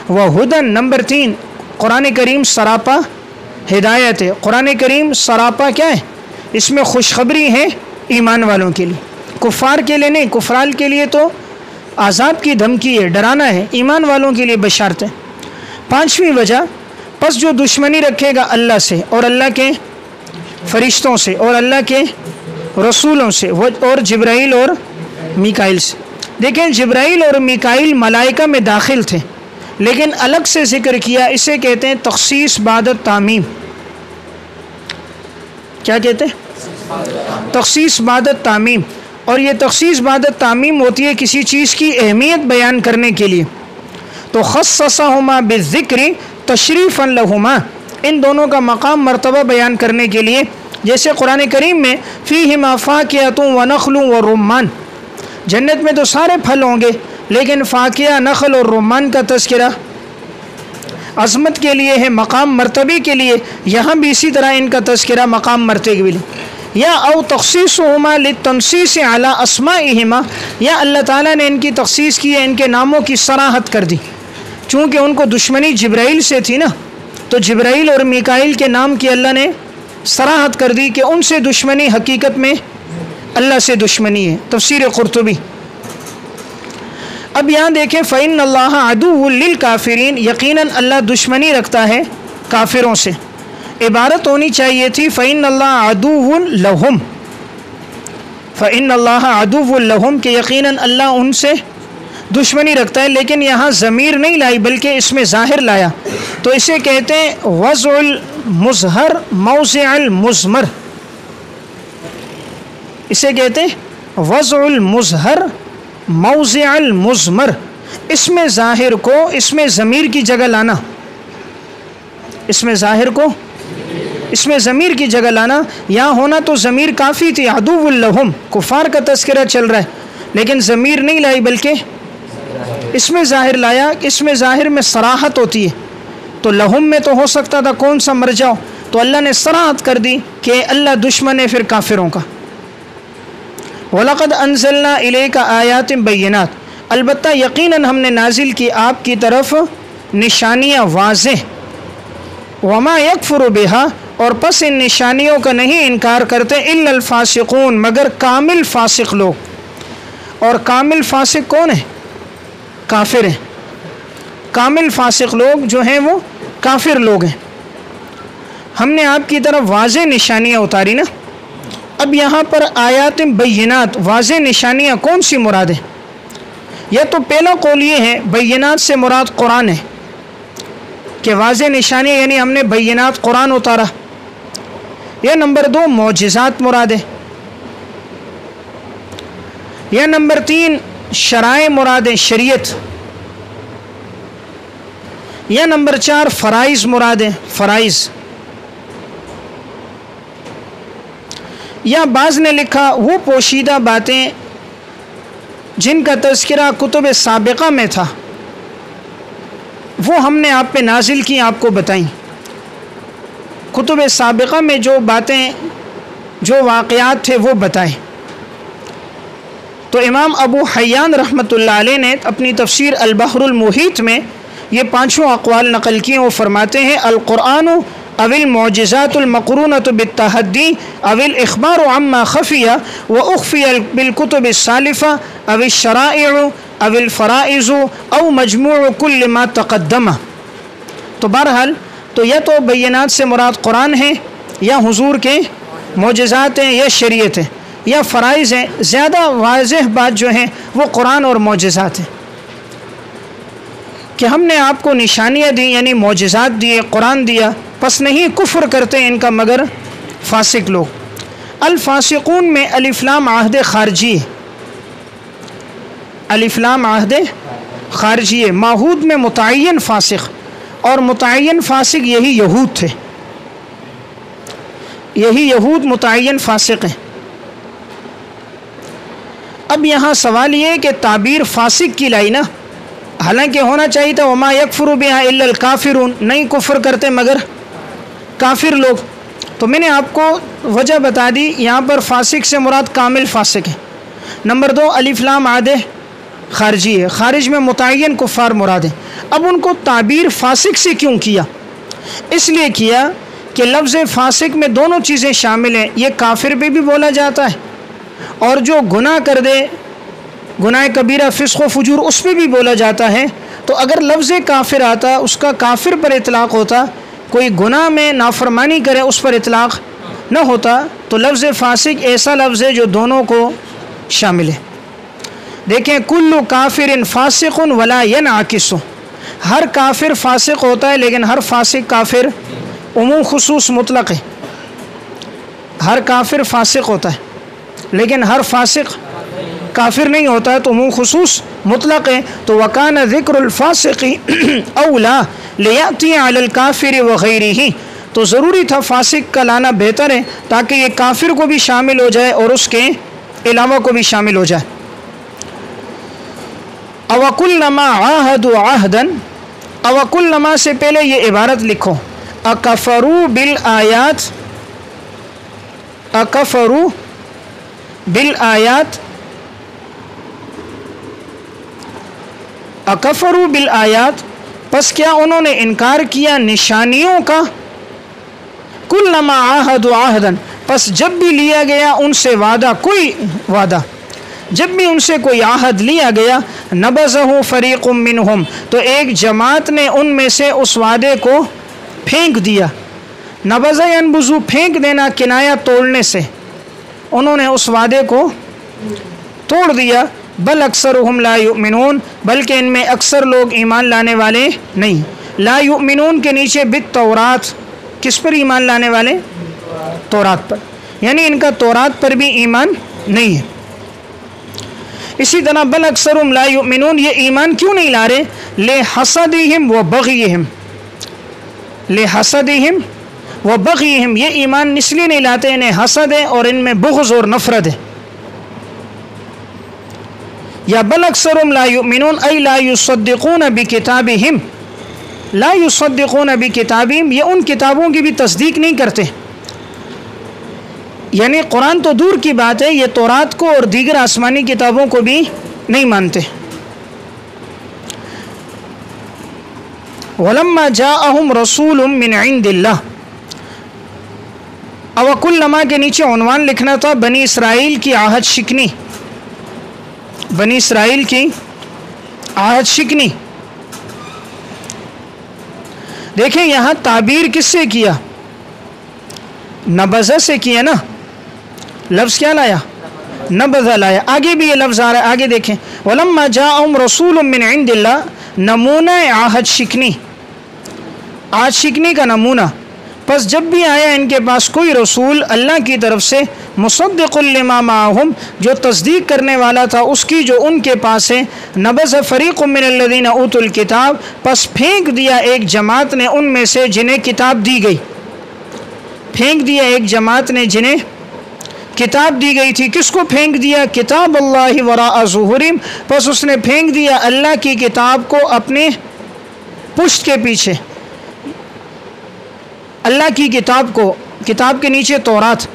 Speaker 1: وہدن، نمبر 3، قرآن کریم سراپا ہدایت ہے. قرآن کریم سراپا کیا ہے؟ اس میں خوشخبری ہے ایمان والوں کے لیے، کفار کے لیے نہیں. کفرال کے لیے تو عذاب کی دھمکی ہے، ڈرانا ہے. ایمان والوں کے لیے بشارت ہے. 5ویں وجہ، پس جو دشمنی رکھے گا اللہ سے اور اللہ کے فرشتوں سے اور اللہ کے رسولوں سے اور جبرائیل اور میکائیل سے. دیکھیں جبرائیل اور میکائیل ملائکہ میں داخل تھے لیکن الگ سے ذکر کیا. اسے کہتے ہیں تخصیص بعد التعمیم. کیا کہتے ہیں؟ تخصیص بعد تعمیم، اور یہ تخصیص بعد تعمیم ہوتی ہے کسی چیز کی اہمیت بیان کرنے کے لیے. تو خصصہما بالذکر تشریفا لہما، ان دونوں کا مقام مرتبہ بیان کرنے کے لیے. جیسے قرآن کریم میں فیہما فاکہۃ ونخل ورمان، جنت میں تو سارے پھل ہوں گے لیکن فاکہہ، نخل اور رمان کا تذکرہ عظمت کے لیے ہے، مقام مرتبے کے لیے. یہاں بھی اسی طرح ان کا تذکرہ مقام مرتبے کے لیے. یا او تخصیصہما للتنصیص علی اسمائہما، یا اللہ تعالیٰ نے ان کی تخصیص کی ہے، ان کے ناموں کی صراحت کر دی. چونکہ ان کو دشمنی جبرائیل سے تھی نا، تو جبرائیل اور میکائیل کے نام کی اللہ نے صراحت کر دی کہ ان سے دشمنی حقیقت میں اللہ سے دشمنی ہے. تفسیر قرطبی. اب یہاں دیکھیں فَإِنَّ اللَّهَ عَدُوٌّ لِلْكَافِرِينَ، یقیناً اللہ دشمنی رکھتا ہے کافروں سے. عبارت ہونی چاہیے تھی فَإِنَّ اللَّهَ عَدُوٌّ لَهُمْ، فَإِنَّ اللَّهَ عَدُوٌّ لَهُمْ کہ یقیناً اللہ ان سے دشمنی رکھتا ہے. لیکن یہاں ضمیر نہیں لائی بلکہ اس میں ظاہر لایا، تو اسے کہتے ہیں وضع المظہر موضع المضمر. اسے کہتے ہیں وضع المظہر موضع المضمر، اس میں ظاہر کو اس میں ضمیر کی جگہ لانا، اس میں ظاہر کو اس میں ضمیر کی جگہ لانا. یہاں ہونا تو ضمیر کافی تھی، عدو لہم، کفار کا تذکرہ چل رہا ہے لیکن ضمیر نہیں لائی بلکہ اس میں ظاہر لایا. اس میں ظاہر میں صراحت ہوتی ہے، تو لہم میں تو ہو سکتا تھا کون سا مر جاؤ، تو اللہ نے صراحت کر دی کہ اللہ دشمن ہے پھر کافروں کا. وَلَقَدْ أَنزَلْنَا إِلَيْكَ آيَاتٍ بَيِّنَاتٍ، البتہ یقیناً ہم نے نازل کی آپ کی طرف نشانیاں واضح. وَمَا يَكْفُرُ بِهَا، اور پس ان نشانیوں کا نہیں انکار کرتے إِلَّا الْفَاسِقُونَ، مگر کامل فاسق لوگ. اور کامل فاسق کون ہے؟ کافر ہیں. کامل فاسق لوگ جو ہیں وہ کافر لوگ ہیں. ہم نے آپ کی طرف واضح نشانیاں اتاری نا. اب یہاں پر آیات بینات، واضح نشانیاں کون سی مراد ہیں؟ یا تو پہلا قول یہ ہے بینات سے مراد قرآن ہے کہ واضح نشانیاں یعنی ہم نے بینات قرآن اتارا، یا نمبر 2 معجزات مراد ہے، یا نمبر 3 شرائع مراد ہے، شریعت، یا نمبر 4 فرائض مراد ہے، فرائض. یا بعض نے لکھا وہ پوشیدہ باتیں جن کا تذکرہ کتب سابقہ میں تھا وہ ہم نے آپ پہ نازل کی، آپ کو بتائیں. کتب سابقہ میں جو باتیں جو واقعات تھے وہ بتائیں. تو امام ابو حیان رحمۃ اللہ علیہ نے اپنی تفسیر البحر المحیط میں یہ 5 اقوال نقل کیے. وہ فرماتے ہیں القرآن او المعجزات المقرونۃ بالتحدی او الاخبار عما خفی و اخفی بالکتب السالفہ او الشرائع او الفرائض او مجموع کل ما تقدم. تو بہرحال تو یا تو بینات سے مراد قرآن ہے، یا حضور کے معجزات ہیں، یا شریعت ہے، یا فرائض ہیں. زیادہ واضح بات جو ہیں وہ قرآن اور معجزات ہیں کہ ہم نے آپ کو نشانیاں دی یعنی معجزات دیے، قرآن دیا، پس نہیں کفر کرتے ان کا مگر فاسق لوگ. الفاسقون میں الف لام عہد خارجی ہے، الف لام عہد خارجی ہے. ماحود میں متعین فاسق، اور متعین فاسق یہی یہود تھے، یہی یہود متعین فاسق ہیں. اب یہاں سوال یہ ہے کہ تعبیر فاسق کی لائی نا، حالانکہ ہونا چاہیے تھا وما یکفر بہا الا الکافرون، نہیں کفر کرتے مگر کافر لوگ. تو میں نے آپ کو وجہ بتا دی، یہاں پر فاسق سے مراد کامل فاسق ہے. نمبر 2 الف لام عہد خارجی ہے، خارج میں متعین کفار مراد ہیں. اب ان کو تعبیر فاسق سے کیوں کیا؟ اس لیے کیا کہ لفظ فاسق میں دونوں چیزیں شامل ہیں. یہ کافر پہ بھی بولا جاتا ہے اور جو گناہ کر دے، گناہ کبیرہ فسق و فجور، اس پہ بھی بولا جاتا ہے. تو اگر لفظ کافر آتا اس کا کافر پر اطلاق ہوتا، کوئی گناہ میں نافرمانی کرے اس پر اطلاق نہ ہوتا. تو لفظ فاسق ایسا لفظ ہے جو دونوں کو شامل ہے. دیکھیں کل کافر فاسق ولا ینعکس، ہر کافر فاسق ہوتا ہے لیکن ہر فاسق کافر عموم خصوص مطلق ہے. ہر کافر فاسق ہوتا ہے لیکن ہر فاسق کافر نہیں ہوتا ہے، تو عموم خصوص مطلق ہے. تو وَكَانَ ذِكْرُ الْفَاسِقِ أَوْلَى لِيَأْتِيَ عَلَى الْكَافِرِ وَغَيْرِهِ. تو ضروری تھا فاسق کا لانا بہتر ہے تاکہ یہ کافر کو بھی شامل ہو جائے اور اس کے علاوہ کو بھی شامل ہو جائے. أَوَكُلَّمَا عَاهَدُوا عَهْدًا، أَوَكُلَّمَا سے پہلے یہ عبارت لکھو، أَكَفَرُوا بِالْآيَاتِ، أَكَفَرُوا بِالْآيَاتِ، اکفروا بالآیات، پس کیا انہوں نے انکار کیا نشانیوں کا. کلما عاہدوا عہدا، پس جب بھی لیا گیا ان سے وعدہ، کوئی وعدہ، جب بھی ان سے کوئی عہد لیا گیا، نبذہ فریق منہم، تو ایک جماعت نے ان میں سے اس وعدے کو پھینک دیا. نبذہ ینبذو، پھینک دینا، کنایہ توڑنے سے، انہوں نے اس وعدے کو توڑ دیا. بل اکثرهم لا یؤمنون، بلکہ ان میں اکثر لوگ ایمان لانے والے نہیں. لا یؤمنون کے نیچے بالتورات، کس پر ایمان لانے والے؟ تورات پر، یعنی ان کا تورات پر بھی ایمان نہیں ہے. اسی طرح بل اکثرهم لا یؤمنون، یہ ایمان کیوں نہیں لا رہے؟ لحسدہم وبغیہم، لحسدہم وبغیہم، یہ ایمان اس لیے نہیں لاتے، انہیں حسد ہے اور ان میں بغض اور نفرت ہے. یا بل اکثرهم لا یؤمنون ای لا یصدقون بکتابہم، لا یصدقون بکتابہم، یہ ان کتابوں کی بھی تصدیق نہیں کرتے. یعنی قرآن تو دور کی بات ہے، یہ تورات کو اور دیگر آسمانی کتابوں کو بھی نہیں مانتے. ولما جاءہم رسول من عند اللہ، اوکلما کے نیچے عنوان لکھنا تھا بنی اسرائیل کی عہد شکنی، بنی اسرائیل کی عہد شکنی. دیکھیں یہاں تعبیر کس سے کیا؟ نبذہ سے کیا نا، لفظ کیا لایا؟ نبذہ لایا. آگے بھی یہ لفظ آ رہا ہے، آگے دیکھیں، وَلَمَّا جَاءَهُمْ رَسُولٌ مِّنْ عِنْدِ اللَّهِ، نمونہ عہد شکنی، عہد شکنی کا نمونہ. پس جب بھی آیا ان کے پاس کوئی رسول اللہ کی طرف سے، مصدق لما معہم، جو تصدیق کرنے والا تھا اس کی جو ان کے پاس ہے، نبذ فریق من الذین اوتوا الکتاب، پس پھینک دیا ایک جماعت نے ان میں سے جنہیں کتاب دی گئی، پھینک دیا ایک جماعت نے جنہیں کتاب دی گئی تھی. کس کو پھینک دیا؟ کتاب اللہ وراء ظہورہم، پس اس نے پھینک دیا اللہ کی کتاب کو اپنے پشت کے پیچھے، اللہ کی کتاب کو، کتاب کے نیچے تورات،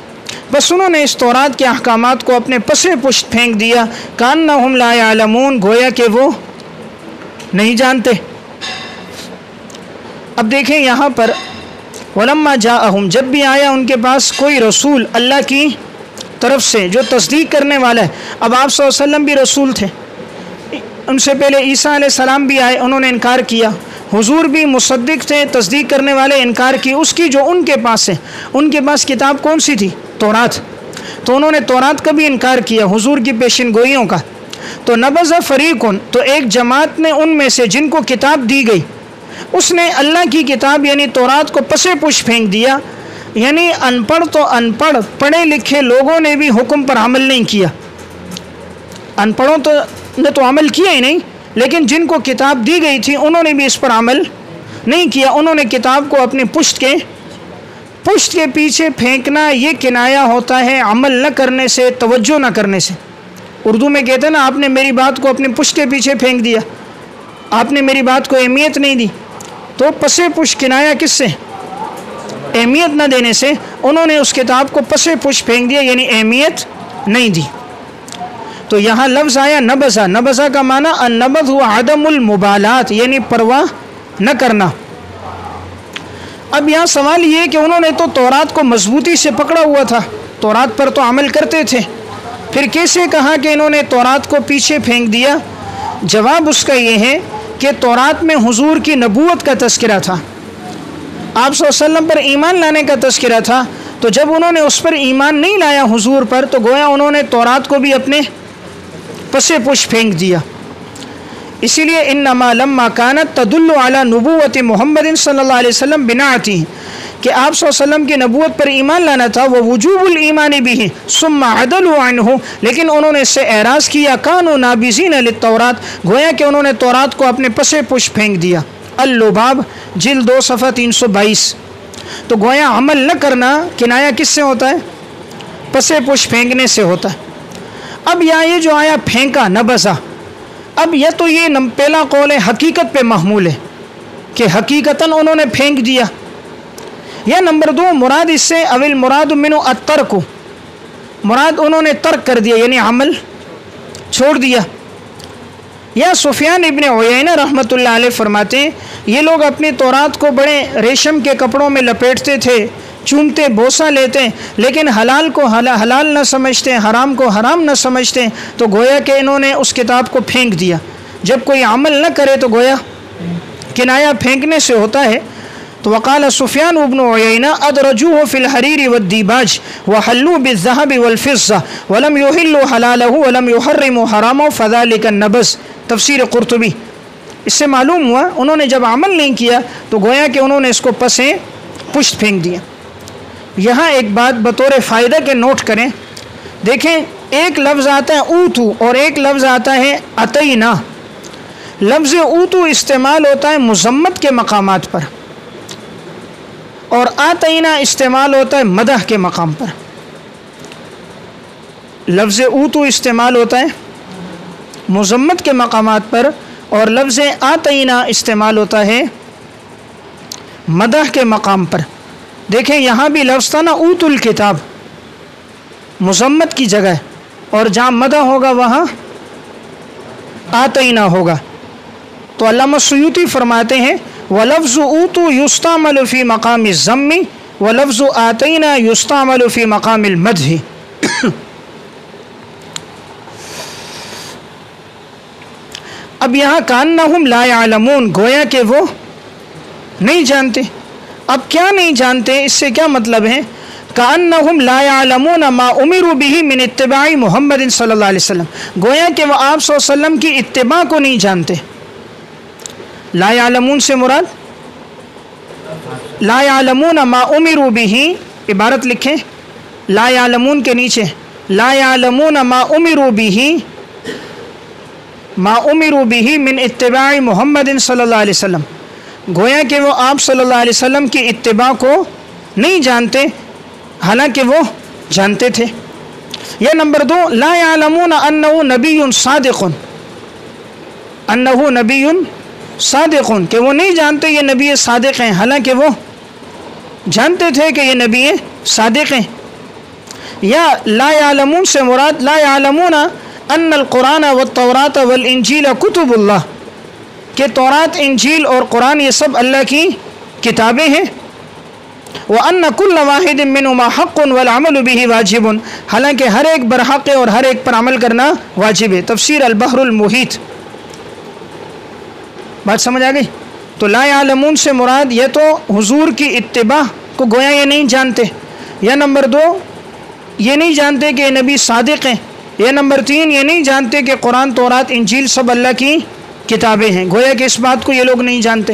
Speaker 1: بس انہوں نے اس تورات کے احکامات کو اپنے پس پشت پھینک دیا. کانہم لا یعلمون، گویا کہ وہ نہیں جانتے. اب دیکھیں یہاں پر ولما جاءہم، جب بھی آیا ان کے پاس کوئی رسول اللہ کی طرف سے جو تصدیق کرنے والا ہے. اب آپ صلی اللہ علیہ وسلم بھی رسول تھے، ان سے پہلے عیسیٰ علیہ السلام بھی آئے، انہوں نے انکار کیا. حضور بھی مصدق تھے، تصدیق کرنے والے، انکار کی اس کی جو ان کے پاس ہے. ان کے پاس کتاب کون سی تھی؟ تورات. تو انہوں نے تورات کا بھی انکار کیا، حضور کی پیشن گوئیوں کا. تو نبذ فریقن، تو ایک جماعت نے ان میں سے جن کو کتاب دی گئی، اس نے اللہ کی کتاب یعنی تورات کو پس پش پھینک دیا. یعنی ان پڑھ تو ان پڑھ، پڑھے لکھے لوگوں نے بھی حکم پر عمل نہیں کیا. ان پڑھوں تو نے تو عمل کیا ہی نہیں، لیکن جن کو کتاب دی گئی تھی انہوں نے بھی اس پر عمل نہیں کیا. انہوں نے کتاب کو اپنے پشت کے پیچھے پھینکنا، یہ کنایا ہوتا ہے عمل نہ کرنے سے، توجہ نہ کرنے سے. اردو میں کہتے ہیں نا، آپ نے میری بات کو اپنے پشت کے پیچھے پھینک دیا، آپ نے میری بات کو اہمیت نہیں دی. تو پس پش کنایا کس سے؟ اہمیت نہ دینے سے. انہوں نے اس کتاب کو پس پش پھینک دیا، یعنی اہمیت نہیں دی. تو یہاں لفظ آیا نبذہ. نبذہ کا معنی النبذ ہوا عدم المبالات، یعنی پرواہ نہ کرنا. اب یہاں سوال یہ کہ انہوں نے تو تورات کو مضبوطی سے پکڑا ہوا تھا، تورات پر تو عمل کرتے تھے، پھر کیسے کہا کہ انہوں نے تورات کو پیچھے پھینک دیا؟ جواب اس کا یہ ہے کہ تورات میں حضور کی نبوت کا تذکرہ تھا، آپ صلی اللہ علیہ وسلم پر ایمان لانے کا تذکرہ تھا. تو جب انہوں نے اس پر ایمان نہیں لایا حضور پر، تو گویا انہوں نے تورات کو بھی اپنے پس پش پھینک دیا. اسی لیے انما لما کانت تدل علی نبوت محمد صلی اللہ علیہ وسلم بنعتی، کہ آپ صلی اللہ علیہ وسلم کی نبوت پر ایمان لانا تھا، وہ وجوب الایمان بھی ثم عدلوا عنہ، لیکن انہوں نے اس سے اعراض کیا، کانوا نابذین للتورات، گویا کہ انہوں نے تورات کو اپنے پسے پش پھینک دیا۔ اللباب جلد 2 صفحہ 322۔ تو گویا عمل نہ کرنا کنایا کس سے ہوتا ہے؟ پسے پش پھینکنے سے ہوتا ہے۔ اب یہ جو آیا پھینکا نبذا، اب تو یہ پہلا قول ہے حقیقت پہ محمول ہے کہ حقیقتاً انہوں نے پھینک دیا، یا نمبر 2 مراد اس سے اول مراد منو الترک، مراد انہوں نے ترک کر دیا یعنی عمل چھوڑ دیا۔ یا سفیان ابن عیینہ رحمۃ اللہ علیہ فرماتے ہیں یہ لوگ اپنی تورات کو بڑے ریشم کے کپڑوں میں لپیٹتے تھے، چومتے بوسہ لیتے، لیکن حلال کو حلال نہ سمجھتے، حرام کو حرام نہ سمجھتے، تو گویا کہ انہوں نے اس کتاب کو پھینک دیا۔ جب کوئی عمل نہ کرے تو گویا کنایا پھینکنے سے ہوتا ہے۔ تو وقال سفیان ابن عیینہ ادرجوه فی الحریر والدیباج وحلوا بالذهب والفضة ولم يحلوا حلاله ولم يحرموا حرامه فذلك النبذ، تفسیر قرطبی۔ اس سے معلوم ہوا انہوں نے جب عمل نہیں کیا تو گویا کہ انہوں نے اس کو پسیں پشت پھینک دیا۔ یہاں ایک بات بطور فائدہ کے نوٹ کریں، دیکھیں ایک لفظ آتا ہے اوتو اور ایک لفظ آتا ہے اتینا۔ لفظ اوتو استعمال ہوتا ہے مذمت کے مقامات پر، اور آتینا استعمال ہوتا ہے مدح کے مقام پر۔ لفظ اوتو استعمال ہوتا ہے مذمت کے مقامات پر، اور لفظ آتینا استعمال ہوتا ہے مدح کے مقام پر۔ دیکھیں یہاں بھی لفظ تھا نا اوت الکتاب، مذمت کی جگہ، اور جہاں مدح ہوگا وہاں آتینا ہوگا۔ تو علامہ سیوطی فرماتے ہیں وَلَفْظُ أُوتُوا يُسْتَعْمَلُ فِي مَقَامِ الذَّمِّ وَلَفْظُ آتَيْنَا يُسْتَعْمَلُ فِي مَقَامِ الْمَدْحِ۔ اب یہاں کأنہم لا يعلمون، گویا کہ وہ نہیں جانتے۔ اب کیا نہیں جانتے، اس سے کیا مطلب ہے؟ کأنہم لا يعلمون ما امروا به من اتباع محمد صلی اللہ علیہ وسلم، گویا کہ وہ آپ صلی اللہ علیہ وسلم کی اتباع کو نہیں جانتے۔ لا يعلمون سے مراد لا يعلمون ما امروا به، عبارت لکھیں لا يعلمون کے نیچے لا يعلمون ما امروا به، ما امروا به من اتباع محمد صلی اللہ علیہ وسلم، گویا کہ وہ آپ صلی اللہ علیہ وسلم کی اتباع کو نہیں جانتے حالانکہ وہ جانتے تھے۔ یا نمبر 2 لا يعلمون انه نبی صادق، انه نبی صادق، کہ وہ نہیں جانتے یہ نبی صادق ہیں حالانکہ وہ جانتے تھے کہ یہ نبی صادق ہیں۔ یا لا يعلمون سے مراد لا يعلمون ان القرآن والتورات والانجیل کتب اللہ، کہ تورات انجیل اور قرآن یہ سب اللہ کی کتابیں ہیں۔ وَأَنَّ كُلَّ وَاحِدٍ مِّنْهُمَا حَقٌّ وَالْعَمَلُ بِهِ وَاجِبٌ، حالانکہ ہر ایک برحق ہے اور ہر ایک پر عمل کرنا واجب ہے۔ تفسیر البحر المحیط۔ بات سمجھ آ گئی؟ تو لا يعلمون سے مراد یہ تو حضور کی اتباع کو گویا یہ نہیں جانتے، یا نمبر 2 یہ نہیں جانتے کہ یہ نبی صادق ہیں، یا نمبر 3 یہ نہیں جانتے کہ قرآن تورات انجیل سب اللہ کی کتابیں ہیں، گویا کہ اس بات کو یہ لوگ نہیں جانتے۔